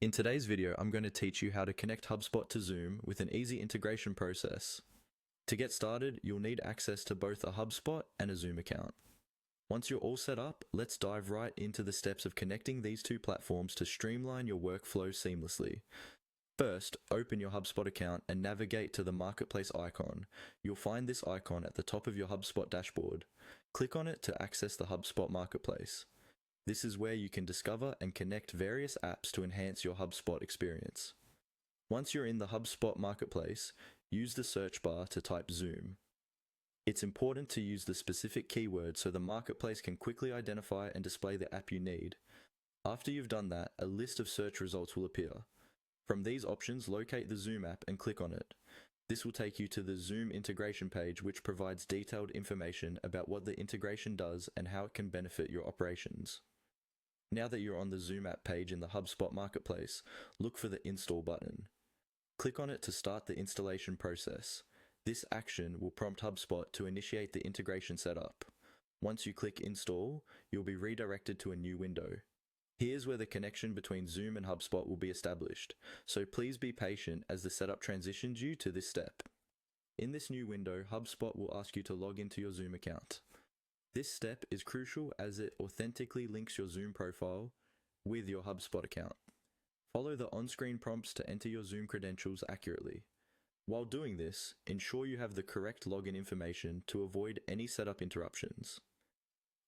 In today's video, I'm going to teach you how to connect HubSpot to Zoom with an easy integration process. To get started, you'll need access to both a HubSpot and a Zoom account. Once you're all set up, let's dive right into the steps of connecting these two platforms to streamline your workflow seamlessly. First, open your HubSpot account and navigate to the Marketplace icon. You'll find this icon at the top of your HubSpot dashboard. Click on it to access the HubSpot Marketplace. This is where you can discover and connect various apps to enhance your HubSpot experience. Once you're in the HubSpot Marketplace, use the search bar to type Zoom. It's important to use the specific keyword so the Marketplace can quickly identify and display the app you need. After you've done that, a list of search results will appear. From these options, locate the Zoom app and click on it. This will take you to the Zoom integration page, which provides detailed information about what the integration does and how it can benefit your operations. Now that you're on the Zoom app page in the HubSpot Marketplace, look for the Install button. Click on it to start the installation process. This action will prompt HubSpot to initiate the integration setup. Once you click Install, you'll be redirected to a new window. Here's where the connection between Zoom and HubSpot will be established, so please be patient as the setup transitions you to this step. In this new window, HubSpot will ask you to log into your Zoom account. This step is crucial as it authentically links your Zoom profile with your HubSpot account. Follow the on-screen prompts to enter your Zoom credentials accurately. While doing this, ensure you have the correct login information to avoid any setup interruptions.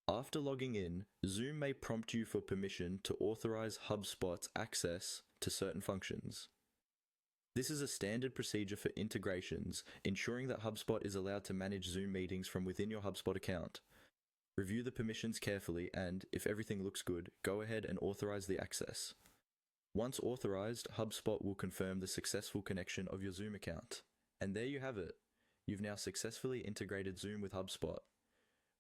After logging in, Zoom may prompt you for permission to authorize HubSpot's access to certain functions. This is a standard procedure for integrations, ensuring that HubSpot is allowed to manage Zoom meetings from within your HubSpot account. Review the permissions carefully and, if everything looks good, go ahead and authorize the access. Once authorized, HubSpot will confirm the successful connection of your Zoom account. And there you have it. You've now successfully integrated Zoom with HubSpot.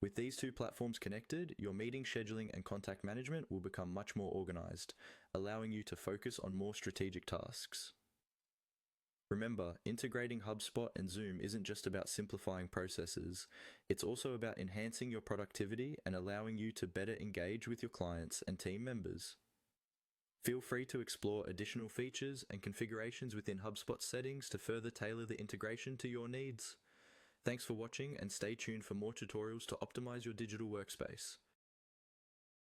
With these two platforms connected, your meeting scheduling and contact management will become much more organized, allowing you to focus on more strategic tasks. Remember, integrating HubSpot and Zoom isn't just about simplifying processes, it's also about enhancing your productivity and allowing you to better engage with your clients and team members. Feel free to explore additional features and configurations within HubSpot settings to further tailor the integration to your needs. Thanks for watching and stay tuned for more tutorials to optimize your digital workspace.